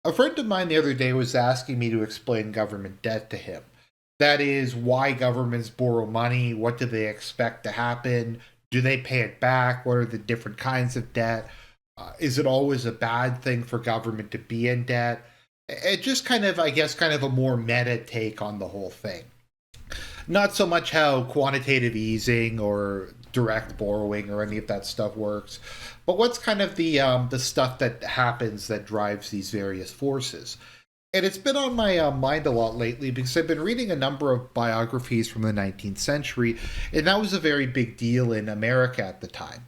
A friend of mine the other day was asking me to explain government debt to him. That is, why governments borrow money, what do they expect to happen, do they pay it back, what are the different kinds of debt, is it always a bad thing for government to be in debt? It just kind of, I guess, kind of a more meta take on the whole thing. Not so much how quantitative easing or direct borrowing or any of that stuff works, but what's kind of the stuff that happens that drives these various forces. And it's been on my mind a lot lately because I've been reading a number of biographies from the 19th century, and that was a very big deal in America at the time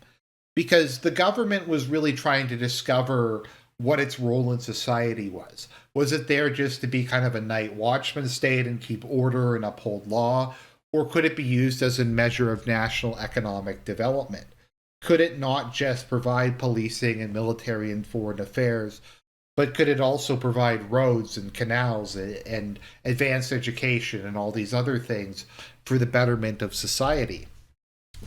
because the government was really trying to discover what its role in society was. Was it there just to be kind of a night watchman state and keep order and uphold law? Or could it be used as a measure of national economic development? Could it not just provide policing and military and foreign affairs, but could it also provide roads and canals and advanced education and all these other things for the betterment of society?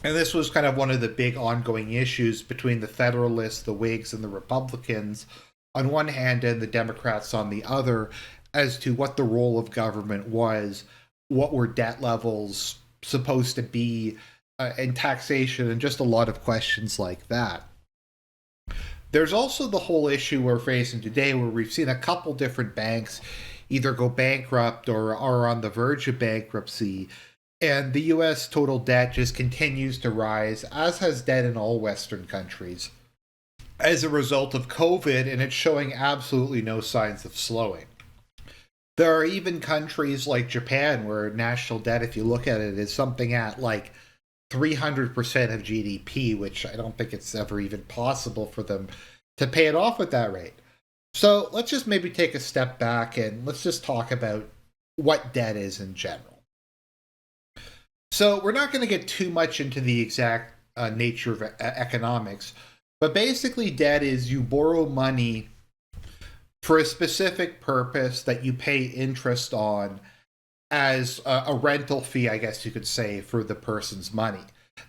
And this was kind of one of the big ongoing issues between the Federalists, the Whigs, and the Republicans on one hand and the Democrats on the other as to what the role of government was, what were debt levels supposed to be, and taxation, and just a lot of questions like that. There's also the whole issue we're facing today where we've seen a couple different banks either go bankrupt or are on the verge of bankruptcy. And the US total debt just continues to rise, as has debt in all Western countries, as a result of COVID, and it's showing absolutely no signs of slowing. There are even countries like Japan where national debt, if you look at it, is something at like 300% of GDP, which I don't think it's ever even possible for them to pay it off at that rate. So let's just maybe take a step back and let's just talk about what debt is in general. So we're not going to get too much into the exact nature of economics, but basically debt is you borrow money for a specific purpose that you pay interest on as a rental fee, I guess you could say, for the person's money.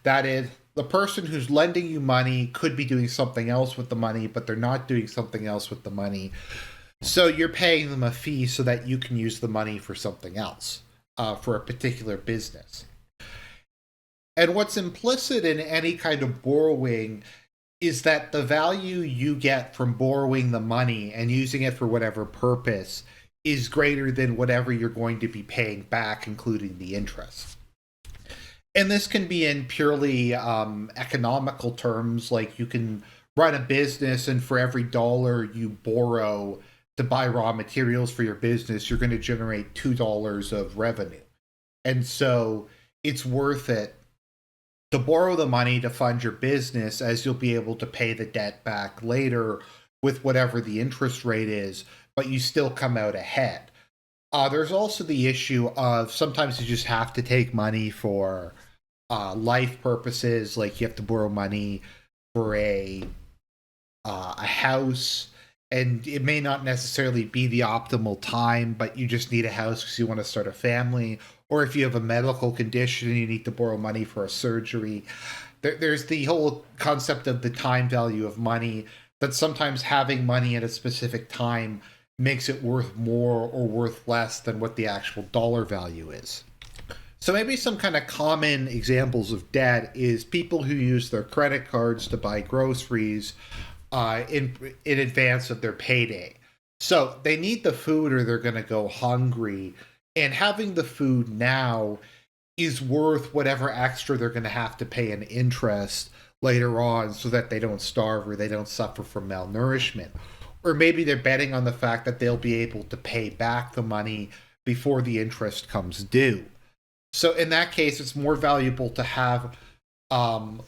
That is, the person who's lending you money could be doing something else with the money, but they're not doing something else with the money. So you're paying them a fee so that you can use the money for something else, for a particular business. And what's implicit in any kind of borrowing is that the value you get from borrowing the money and using it for whatever purpose is greater than whatever you're going to be paying back, including the interest. And this can be in purely economical terms, like you can run a business and for every dollar you borrow to buy raw materials for your business, you're going to generate $2 of revenue. And so it's worth it to borrow the money to fund your business, as you'll be able to pay the debt back later with whatever the interest rate is, but you still come out ahead. There's also the issue of sometimes you just have to take money for life purposes, like you have to borrow money for a house, and it may not necessarily be the optimal time, but you just need a house because you want to start a family, or if you have a medical condition and you need to borrow money for a surgery. There's the whole concept of the time value of money, that sometimes having money at a specific time makes it worth more or worth less than what the actual dollar value is. So maybe some kind of common examples of debt is people who use their credit cards to buy groceries in advance of their payday. So they need the food or they're going to go hungry, and having the food now is worth whatever extra they're going to have to pay in interest later on so that they don't starve or they don't suffer from malnourishment. Or maybe they're betting on the fact that they'll be able to pay back the money before the interest comes due. So in that case, it's more valuable to have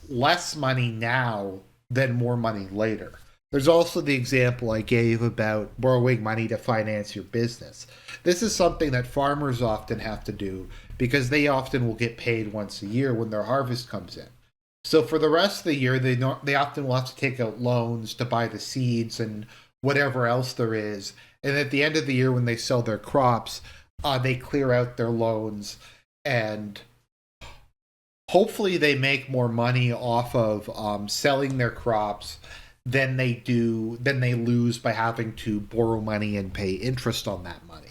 less money now than more money later. There's also the example I gave about borrowing money to finance your business. This is something that farmers often have to do because they often will get paid once a year when their harvest comes in. So for the rest of the year, they often will have to take out loans to buy the seeds and whatever else there is. And at the end of the year, when they sell their crops, they clear out their loans, and hopefully they make more money off of selling their crops than they lose by having to borrow money and pay interest on that money.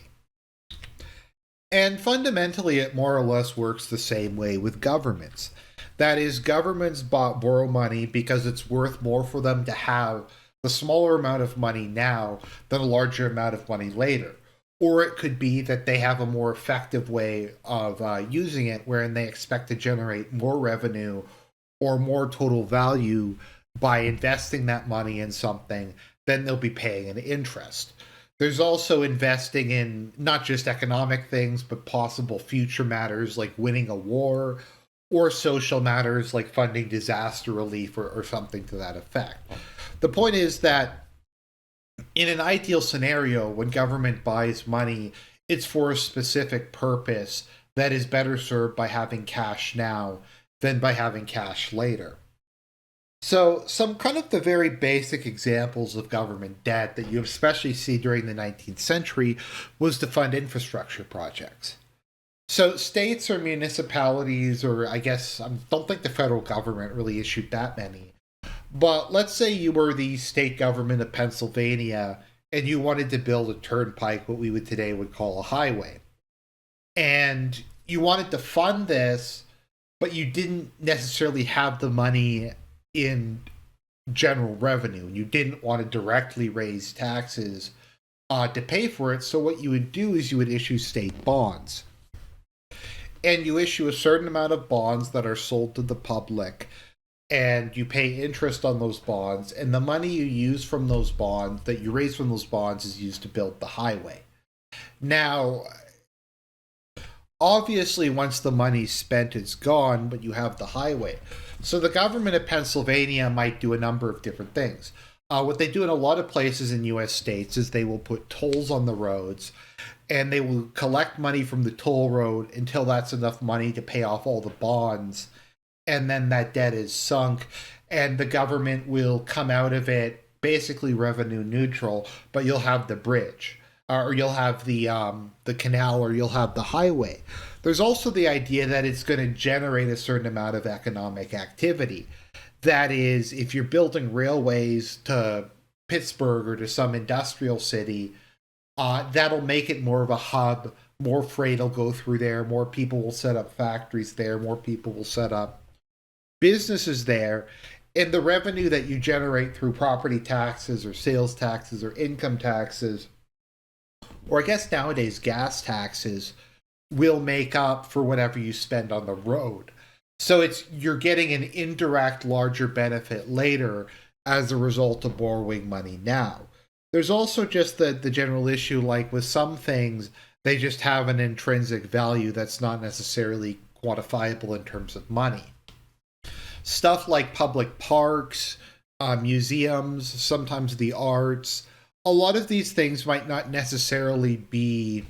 And fundamentally, it more or less works the same way with governments. That is, governments borrow money because it's worth more for them to have the smaller amount of money now than a larger amount of money later. Or it could be that they have a more effective way of using it, wherein they expect to generate more revenue or more total value by investing that money in something, then they'll be paying an interest. There's also investing in not just economic things, but possible future matters like winning a war, or social matters like funding disaster relief, or something to that effect. The point is that in an ideal scenario, when government buys money, it's for a specific purpose that is better served by having cash now than by having cash later. So, some kind of the very basic examples of government debt that you especially see during the 19th century was to fund infrastructure projects. So, states or municipalities, or I guess I don't think the federal government really issued that many, but let's say you were the state government of Pennsylvania and you wanted to build a turnpike, what we would today would call a highway. And you wanted to fund this, but you didn't necessarily have the money in general revenue. You didn't want to directly raise taxes to pay for it. So what you would do is you would issue state bonds. And you issue a certain amount of bonds that are sold to the public, and you pay interest on those bonds, and the money you use from those bonds, that you raise from those bonds, is used to build the highway. Now, obviously, once the money's spent, it's gone, but you have the highway. So the government of Pennsylvania might do a number of different things. What they do in a lot of places in U.S. states is they will put tolls on the roads, and they will collect money from the toll road until that's enough money to pay off all the bonds, and then that debt is sunk, and the government will come out of it basically revenue neutral, but you'll have the bridge, or you'll have the canal, or you'll have the highway. There's also the idea that it's going to generate a certain amount of economic activity. That is, if you're building railways to Pittsburgh or to some industrial city, that'll make it more of a hub. More freight will go through there. More people will set up factories there. More people will set up businesses there. And the revenue that you generate through property taxes or sales taxes or income taxes, or I guess nowadays gas taxes, will make up for whatever you spend on the road. So you're getting an indirect larger benefit later as a result of borrowing money now. There's also just the general issue, like with some things, they just have an intrinsic value that's not necessarily quantifiable in terms of money. Stuff like public parks, museums, sometimes the arts, a lot of these things might not necessarily be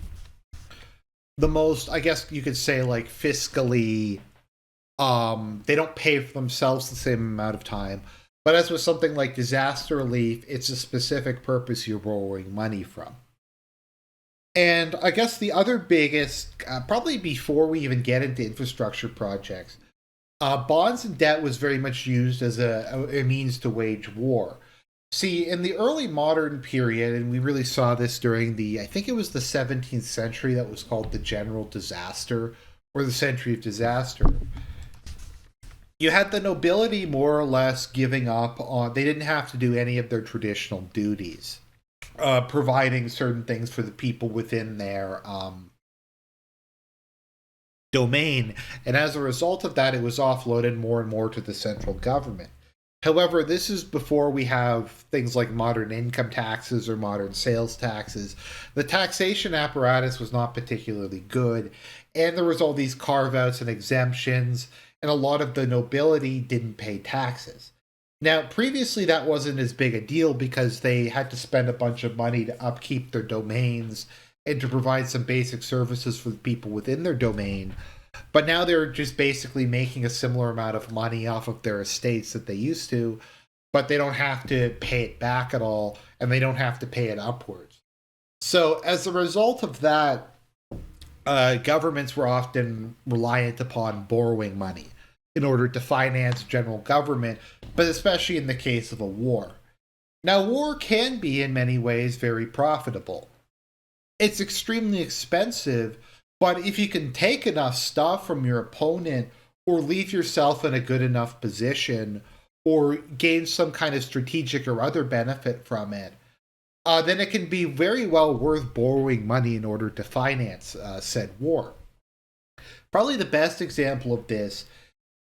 the most, I guess you could say, like fiscally, they don't pay for themselves the same amount of time. But as with something like disaster relief, it's a specific purpose you're borrowing money from. And I guess the other biggest, probably before we even get into infrastructure projects, bonds and debt was very much used as a means to wage war. See, in the early modern period, and we really saw this during I think it was the 17th century, that was called the General Disaster, or the Century of Disaster. You had the nobility more or less giving up on, they didn't have to do any of their traditional duties, providing certain things for the people within their domain. And as a result of that, it was offloaded more and more to the central government. However, this is before we have things like modern income taxes or modern sales taxes. The taxation apparatus was not particularly good, and there was all these carve-outs and exemptions, and a lot of the nobility didn't pay taxes. Now, previously that wasn't as big a deal because they had to spend a bunch of money to upkeep their domains and to provide some basic services for the people within their domain. But now they're just basically making a similar amount of money off of their estates that they used to, but they don't have to pay it back at all, and they don't have to pay it upwards. So as a result of that, governments were often reliant upon borrowing money in order to finance general government, but especially in the case of a war. Now, war can be in many ways very profitable. It's extremely expensive, but if you can take enough stuff from your opponent or leave yourself in a good enough position or gain some kind of strategic or other benefit from it, then it can be very well worth borrowing money in order to finance said war. Probably the best example of this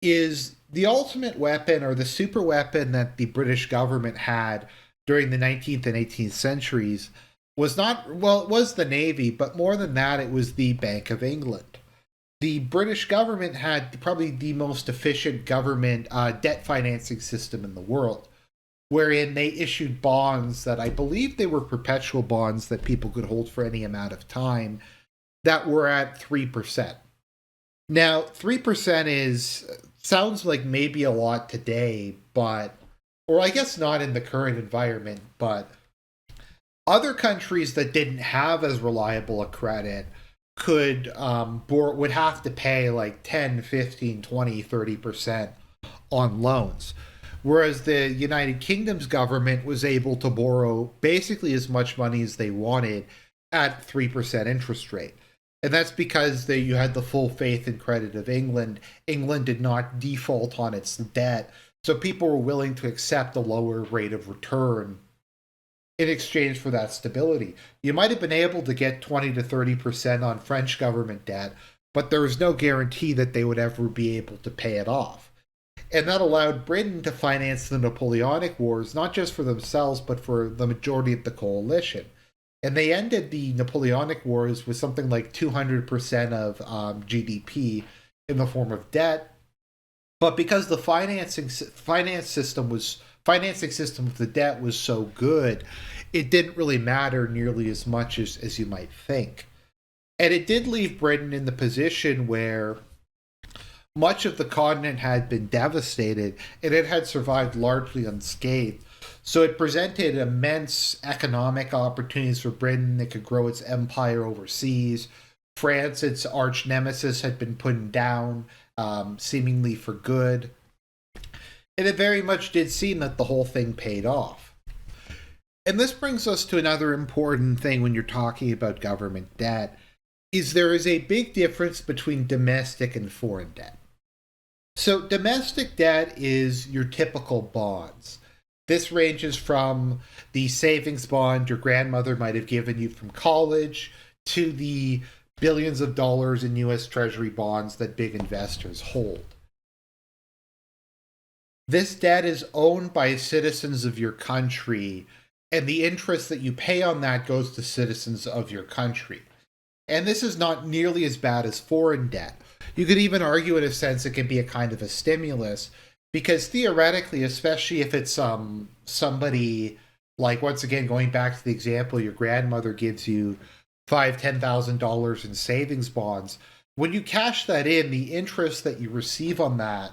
is the ultimate weapon or the super weapon that the British government had during the 19th and 18th centuries was not, well, it was the Navy, but more than that, it was the Bank of England. The British government had probably the most efficient government debt financing system in the world, wherein they issued bonds that I believe they were perpetual bonds that people could hold for any amount of time that were at 3%. Now, 3% is sounds like maybe a lot today, but or I guess not in the current environment, but other countries that didn't have as reliable a credit would have to pay like 10, 15, 20, 30% on loans. Whereas the United Kingdom's government was able to borrow basically as much money as they wanted at 3% interest rate. And that's because you had the full faith and credit of England. England did not default on its debt, so people were willing to accept a lower rate of return in exchange for that stability. You might have been able to get 20 to 30% on French government debt, but there was no guarantee that they would ever be able to pay it off. And that allowed Britain to finance the Napoleonic Wars, not just for themselves, but for the majority of the coalition. And they ended the Napoleonic Wars with something like 200% of GDP in the form of debt. But because the financing system of the debt was so good, it didn't really matter nearly as much as you might think. And it did leave Britain in the position where much of the continent had been devastated and it had survived largely unscathed. So it presented immense economic opportunities for Britain. It could grow its empire overseas. France, its arch nemesis, had been put down, seemingly for good. And it very much did seem that the whole thing paid off. And this brings us to another important thing when you're talking about government debt, is there is a big difference between domestic and foreign debt. So domestic debt is your typical bonds. This ranges from the savings bond your grandmother might have given you from college to the billions of dollars in US Treasury bonds that big investors hold. This debt is owned by citizens of your country, and the interest that you pay on that goes to citizens of your country. And this is not nearly as bad as foreign debt. You could even argue, in a sense, it can be a kind of a stimulus, because theoretically, especially if it's somebody like, once again, going back to the example, your grandmother gives you $10,000 in savings bonds. When you cash that in, the interest that you receive on that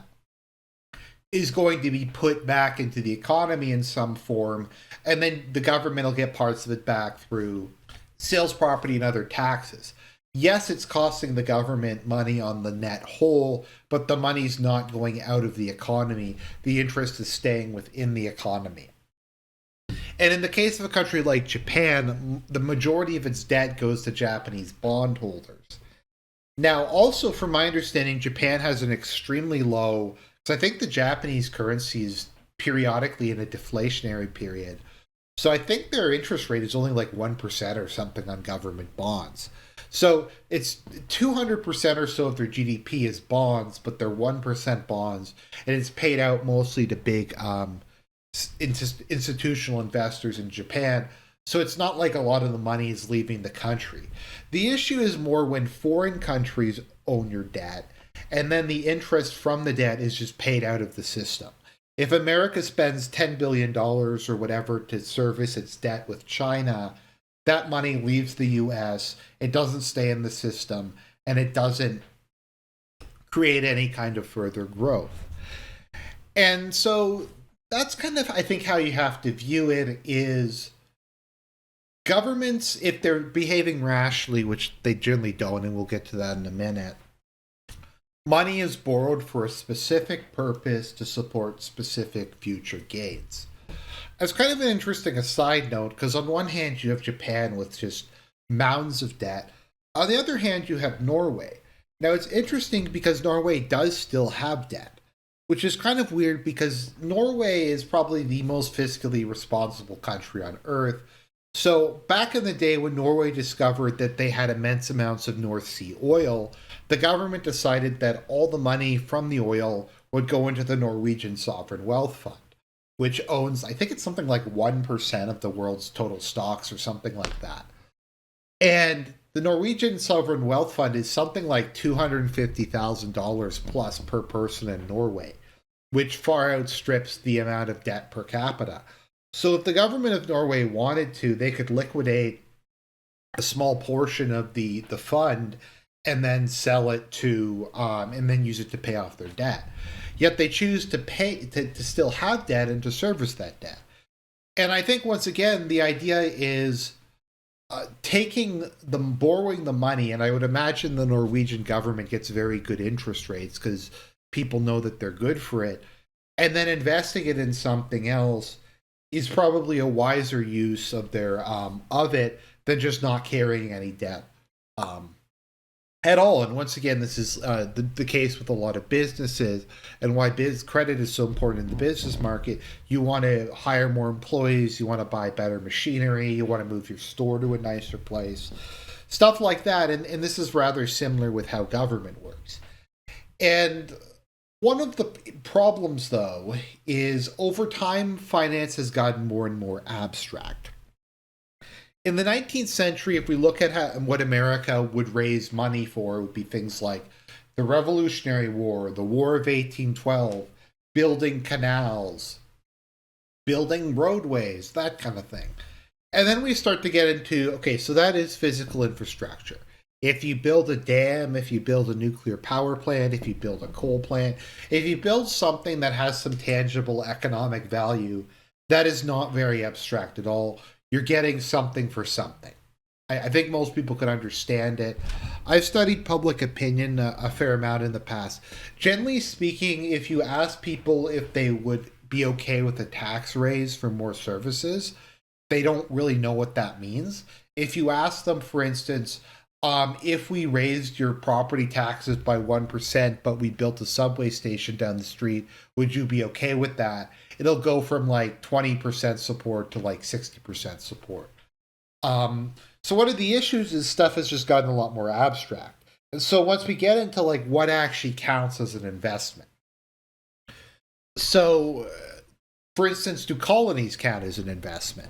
is going to be put back into the economy in some form, and then the government will get parts of it back through sales property and other taxes. Yes, it's costing the government money on the net whole, but the money's not going out of the economy. The interest is staying within the economy. And in the case of a country like Japan, the majority of its debt goes to Japanese bondholders. Now, also, from my understanding, Japan has an extremely low, so I think the Japanese currency is periodically in a deflationary period. So I think their interest rate is only like 1% or something on government bonds. So it's 200% or so of their GDP is bonds, but they're 1% bonds, and it's paid out mostly to big institutional investors in Japan. So it's not like a lot of the money is leaving the country. The issue is more when foreign countries own your debt, and then the interest from the debt is just paid out of the system. If America spends $10 billion or whatever to service its debt with China, that money leaves the US, it doesn't stay in the system, and it doesn't create any kind of further growth. And so that's kind of, I think, how you have to view it is governments, if they're behaving rationally, which they generally don't, and we'll get to that in a minute, money is borrowed for a specific purpose to support specific future gains. As kind of an interesting aside note, because on one hand you have Japan with just mounds of debt, on the other hand you have Norway. Now it's interesting because Norway does still have debt, which is kind of weird because Norway is probably the most fiscally responsible country on earth. So back in the day when Norway discovered that they had immense amounts of North Sea oil, the government decided that all the money from the oil would go into the Norwegian Sovereign Wealth Fund, which owns, I think it's something like 1% of the world's total stocks or something like that. And the Norwegian Sovereign Wealth Fund is something like $250,000 plus per person in Norway, which far outstrips the amount of debt per capita. So if the government of Norway wanted to, they could liquidate a small portion of the fund and then sell it to and then use it to pay off their debt. Yet they choose to pay to still have debt and to service that debt. And I think once again the idea is taking the borrowing the money, and I would imagine the Norwegian government gets very good interest rates because people know that they're good for it, and then investing it in something else is probably a wiser use of their of it than just not carrying any debt at all. And once again, this is the case with a lot of businesses, and why credit is so important in the business market. You want to hire more employees, you want to buy better machinery, you want to move your store to a nicer place, stuff like that. And this is rather similar with how government works. And one of the problems, though, is over time, finance has gotten more and more abstract. In the 19th century, if we look at what America would raise money for, it would be things like the Revolutionary War, the War of 1812, building canals, building roadways, that kind of thing. And then we start to get into, okay, so that is physical infrastructure. If you build a dam, if you build a nuclear power plant, if you build a coal plant, if you build something that has some tangible economic value, that is not very abstract at all. You're getting something for something. I think most people could understand it. I've studied public opinion a fair amount in the past. Generally speaking, if you ask people if they would be okay with a tax raise for more services, they don't really know what that means. If you ask them, for instance, if we raised your property taxes by 1%, but we built a subway station down the street, would you be okay with that? It'll go from like 20% support to like 60% support. So one of the issues is stuff has just gotten a lot more abstract. And so once we get into like what actually counts as an investment. So, for instance, do colonies count as an investment?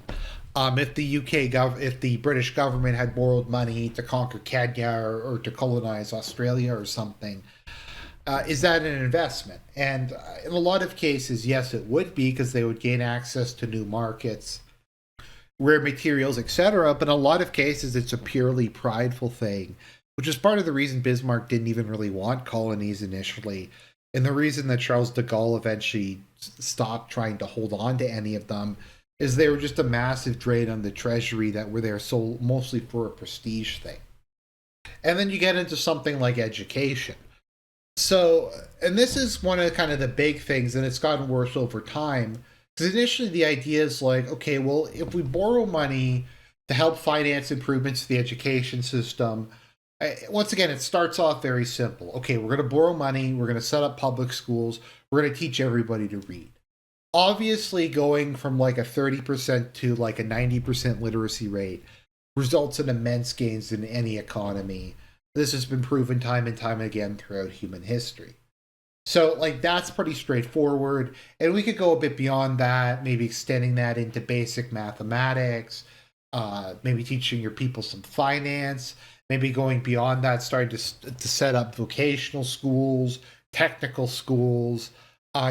If the if the British government had borrowed money to conquer Kenya or to colonize Australia or something, is that an investment? And in a lot of cases, yes, it would be because they would gain access to new markets, rare materials, etc. But in a lot of cases, it's a purely prideful thing, which is part of the reason Bismarck didn't even really want colonies initially, and the reason that Charles de Gaulle eventually stopped trying to hold on to any of them is they were just a massive drain on the treasury that were there so mostly for a prestige thing. And then you get into something like education. So, and this is one of kind of the big things, and it's gotten worse over time. Because initially the idea is like, okay, well, if we borrow money to help finance improvements to the education system, once again, it starts off very simple. Okay, we're going to borrow money, we're going to set up public schools, we're going to teach everybody to read. Obviously, going from like a 30% to like a 90% literacy rate results in immense gains in any economy. This has been proven time and time again throughout human history. So, like, that's pretty straightforward. And we could go a bit beyond that, maybe extending that into basic mathematics, maybe teaching your people some finance, maybe going beyond that, starting to set up vocational schools, technical schools,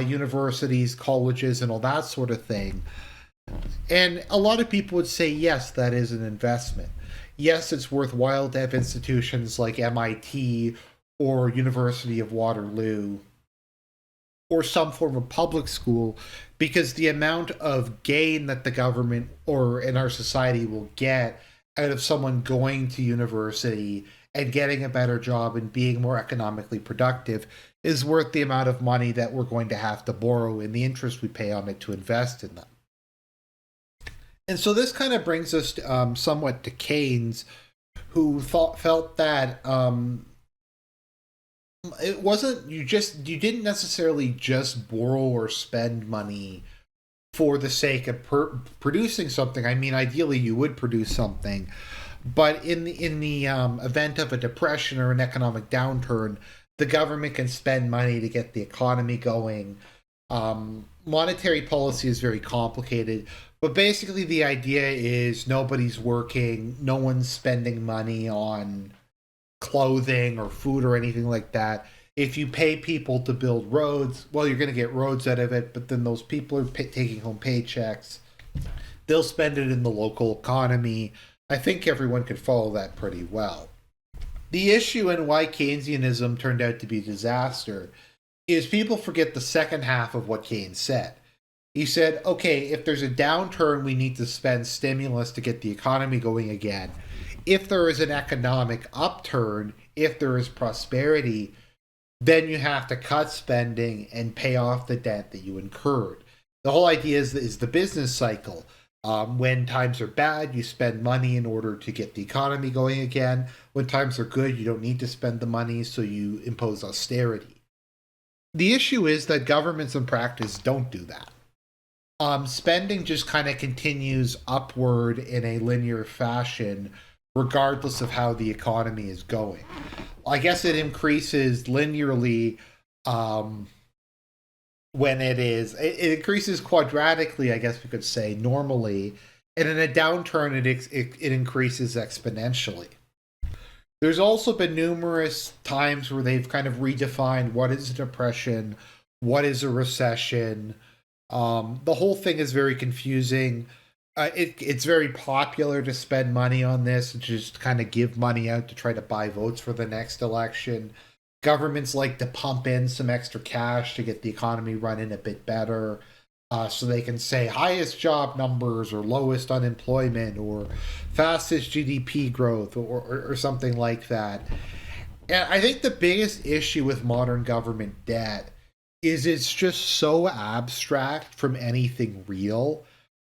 universities, colleges, and all that sort of thing. And a lot of people would say, yes, that is an investment. Yes, it's worthwhile to have institutions like MIT or University of Waterloo or some form of public school because the amount of gain that the government or in our society will get out of someone going to university and getting a better job and being more economically productive is worth the amount of money that we're going to have to borrow and the interest we pay on it to invest in them. And so this kind of brings us to, somewhat to Keynes, who felt that it wasn't you didn't necessarily just borrow or spend money for the sake of producing something. I mean, ideally you would produce something, but in the event of a depression or an economic downturn, the government can spend money to get the economy going. Monetary policy is very complicated, but basically the idea is nobody's working, no one's spending money on clothing or food or anything like that. If you pay people to build roads, well, you're going to get roads out of it, but then those people are taking home paychecks. They'll spend it in the local economy. I think everyone could follow that pretty well. The issue and why Keynesianism turned out to be a disaster is people forget the second half of what Keynes said. He said, okay, if there's a downturn, we need to spend stimulus to get the economy going again. If there is an economic upturn, if there is prosperity, then you have to cut spending and pay off the debt that you incurred. The whole idea is the business cycle. When times are bad, you spend money in order to get the economy going again. When times are good, you don't need to spend the money, so you impose austerity. The issue is that governments in practice don't do that. Spending just kind of continues upward in a linear fashion, regardless of how the economy is going. I guess it increases linearly when it increases quadratically, I guess we could say, normally, and in a downturn, it increases exponentially. There's also been numerous times where they've kind of redefined what is a depression, what is a recession. The whole thing is very confusing. It's very popular to spend money on this and just kind of give money out to try to buy votes for the next election. Governments like to pump in some extra cash to get the economy running a bit better, so they can say highest job numbers or lowest unemployment or fastest GDP growth or something like that. And I think the biggest issue with modern government debt is it's just so abstract from anything real.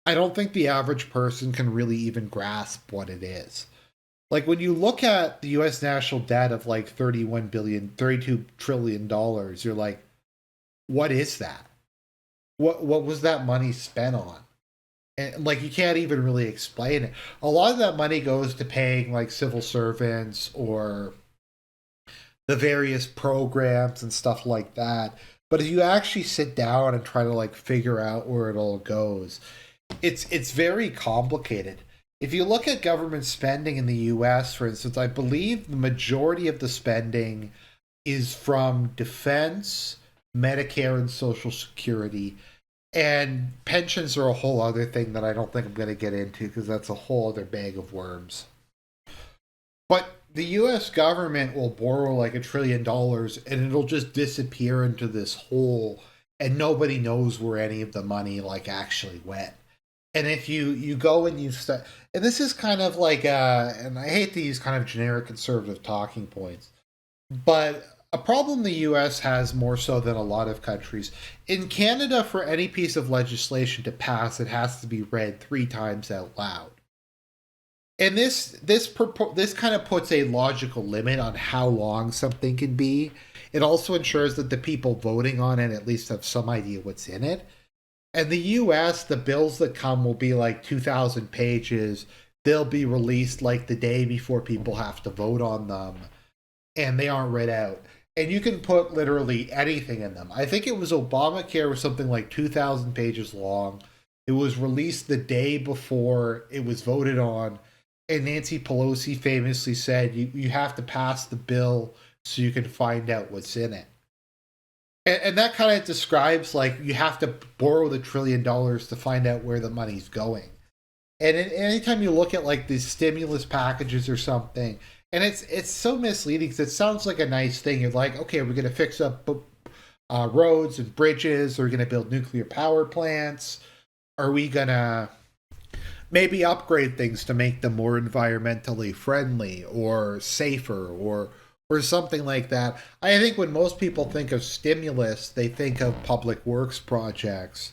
I don't think the average person can really even grasp what it is. Like when you look at the US national debt of like 31 billion, $32 trillion, you're like, what is that? What was that money spent on? And like you can't even really explain it. A lot of that money goes to paying like civil servants or the various programs and stuff like that. But if you actually sit down and try to like figure out where it all goes, it's very complicated. If you look at government spending in the US, for instance, I believe the majority of the spending is from defense, Medicare, and Social Security. And pensions are a whole other thing that I don't think I'm going to get into because that's a whole other bag of worms. But the US government will borrow like $1 trillion and it'll just disappear into this hole and nobody knows where any of the money like actually went. And if you go and you start, and this is kind of like, and I hate to use kind of generic conservative talking points, but a problem the US has more so than a lot of countries. In Canada, for any piece of legislation to pass, it has to be read 3 times out loud. And this kind of puts a logical limit on how long something can be. It also ensures that the people voting on it at least have some idea what's in it. And the US, the bills that come will be like 2,000 pages. They'll be released like the day before people have to vote on them, and they aren't read out. And you can put literally anything in them. I think it was Obamacare was something like 2,000 pages long. It was released the day before it was voted on. And Nancy Pelosi famously said, you have to pass the bill so you can find out what's in it. And that kind of describes like you have to borrow the $1 trillion to find out where the money's going. And anytime you look at like these stimulus packages or something, and it's so misleading because it sounds like a nice thing. You're like, okay, we're going to fix up roads and bridges. Are we going to build nuclear power plants? Are we going to maybe upgrade things to make them more environmentally friendly or safer or something like that? I think when most people think of stimulus, they think of public works projects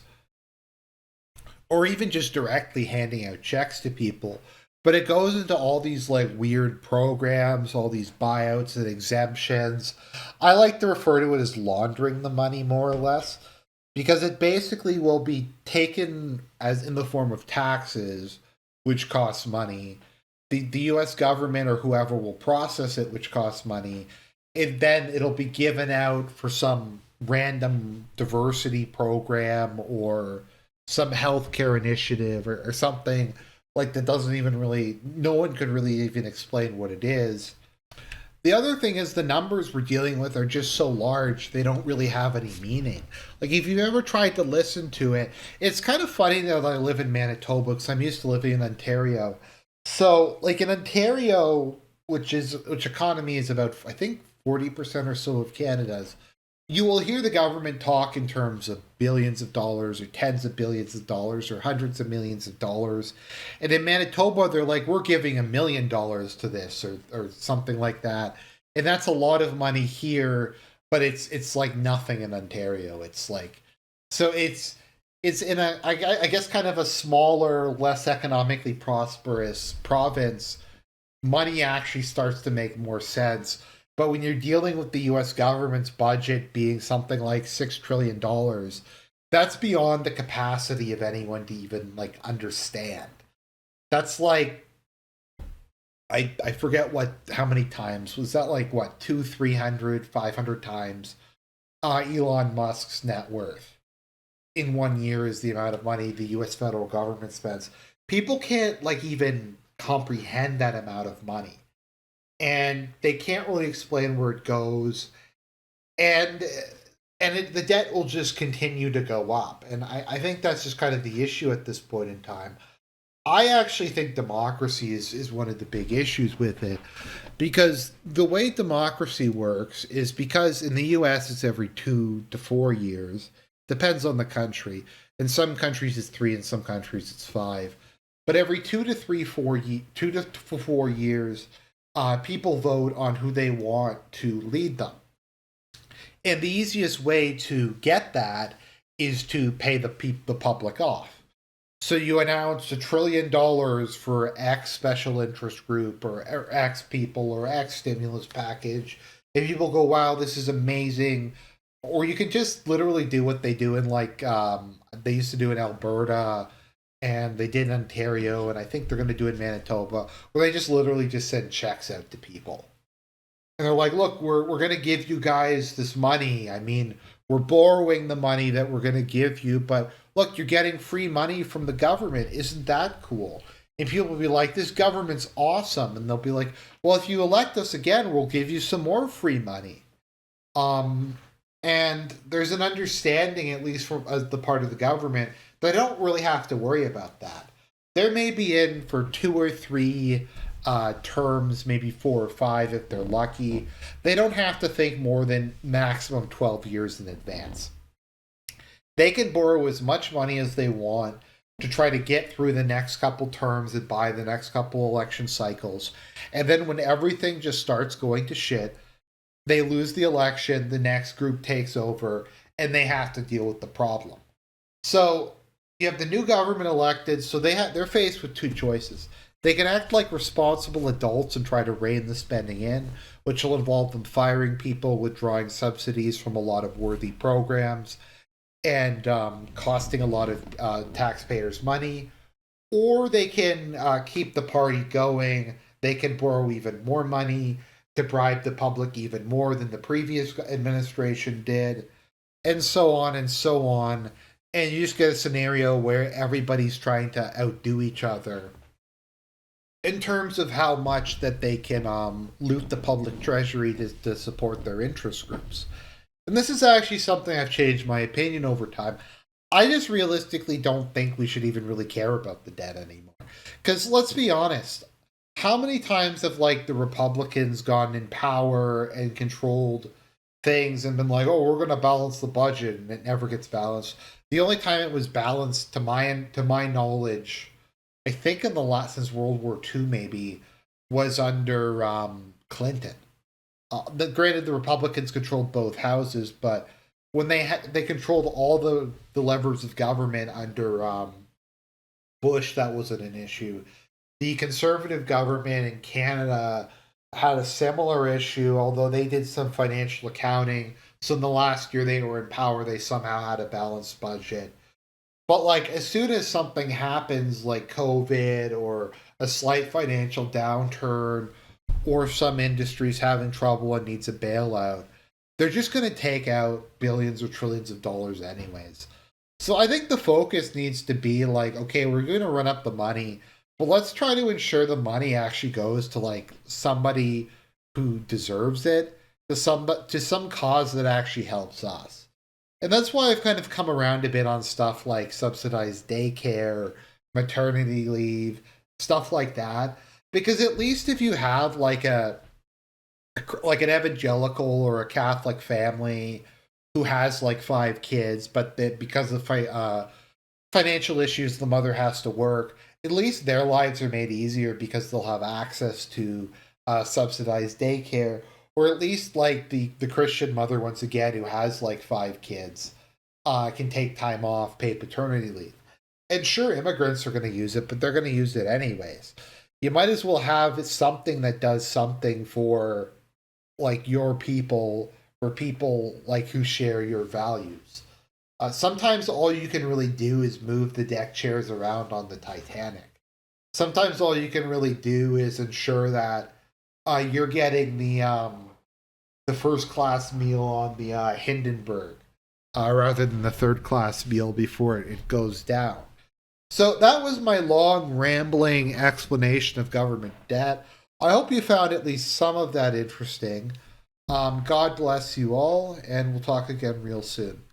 or even just directly handing out checks to people. But it goes into all these like weird programs, all these buyouts and exemptions. I like to refer to it as laundering the money more or less, because it basically will be taken as in the form of taxes, which costs money. The US government or whoever will process it, which costs money, and then it'll be given out for some random diversity program or some healthcare initiative or something like that doesn't even really, no one could really even explain what it is. The other thing is the numbers we're dealing with are just so large, they don't really have any meaning. Like, if you've ever tried to listen to it, it's kind of funny that I live in Manitoba because I'm used to living in Ontario. So, like in Ontario, which economy is about, I think, 40% or so of Canada's, you will hear the government talk in terms of billions of dollars or tens of billions of dollars or hundreds of millions of dollars. And in Manitoba, they're like, we're giving $1 million to this or something like that. And that's a lot of money here, but it's like nothing in Ontario. It's like, so it's in I guess kind of a smaller, less economically prosperous province, money actually starts to make more sense. But when you're dealing with the US government's budget being something like $6 trillion, that's beyond the capacity of anyone to even like understand. That's like I forget what how many times was that, like what, 200, 300, 500 times Elon Musk's net worth in 1 year is the amount of money the US federal government spends. People can't like even comprehend that amount of money, and they can't really explain where it goes, and the debt will just continue to go up, and I think that's just kind of the issue at this point in time. I actually think democracy is one of the big issues with it, because the way democracy works is, because in the US it's every 2 to 4 years, depends on the country. In some countries it's three, in some countries it's five, but every 2 to 4 years, people vote on who they want to lead them. And the easiest way to get that is to pay the public off. So you announce $1 trillion for X special interest group or X people or X stimulus package. And people go, wow, this is amazing. Or you can just literally do what they do in like, they used to do in Alberta and they did in Ontario, and I think they're going to do in Manitoba, where they just literally just send checks out to people. And they're like, look, we're going to give you guys this money. I mean, we're borrowing the money that we're going to give you, but look, you're getting free money from the government. Isn't that cool? And people will be like, this government's awesome. And they'll be like, well, if you elect us again, we'll give you some more free money. Um, and there's an understanding, at least from the part of the government, they don't really have to worry about that. They may be in for 2 or 3 terms, maybe 4 or 5 if they're lucky. They don't have to think more than maximum 12 years in advance. They can borrow as much money as they want to try to get through the next couple terms and buy the next couple election cycles. And then when everything just starts going to shit, they lose the election, the next group takes over, and they have to deal with the problem. So you have the new government elected, so they're faced with two choices. They can act like responsible adults and try to rein the spending in, which will involve them firing people, withdrawing subsidies from a lot of worthy programs, and costing a lot of taxpayers money. Or they can keep the party going. They can borrow even more money to bribe the public even more than the previous administration did, and so on and so on. And you just get a scenario where everybody's trying to outdo each other in terms of how much that they can loot the public treasury to support their interest groups. And this is actually something I've changed my opinion over time. I just realistically don't think we should even really care about the debt anymore. Because let's be honest, how many times have like the Republicans gone in power and controlled things and been like, "Oh, we're going to balance the budget," and it never gets balanced? The only time it was balanced, to my knowledge, I think in the last since World War II maybe, was under Clinton. Granted, the Republicans controlled both houses, but when they controlled all the levers of government under Bush that wasn't an issue. The conservative government in Canada had a similar issue, although they did some financial accounting. So in the last year they were in power, they somehow had a balanced budget. But like as soon as something happens like COVID or a slight financial downturn or some industries having trouble and needs a bailout, they're just going to take out billions or trillions of dollars anyways. So I think the focus needs to be like, okay, we're going to run up the money, but let's try to ensure the money actually goes to like somebody who deserves it, to some cause that actually helps us. And that's why I've kind of come around a bit on stuff like subsidized daycare, maternity leave, stuff like that. Because at least if you have like an evangelical or a Catholic family who has like five kids, but that because of financial issues, the mother has to work. At least their lives are made easier because they'll have access to subsidized daycare, or at least like the Christian mother once again who has like five kids can take time off, pay paternity leave. And sure, immigrants are going to use it, but they're going to use it anyways. You might as well have something that does something for like your people or people like who share your values. Sometimes all you can really do is move the deck chairs around on the Titanic. Sometimes all you can really do is ensure that you're getting the first class meal on the Hindenburg rather than the third class meal before it goes down. So that was my long, rambling explanation of government debt. I hope you found at least some of that interesting. God bless you all, and we'll talk again real soon.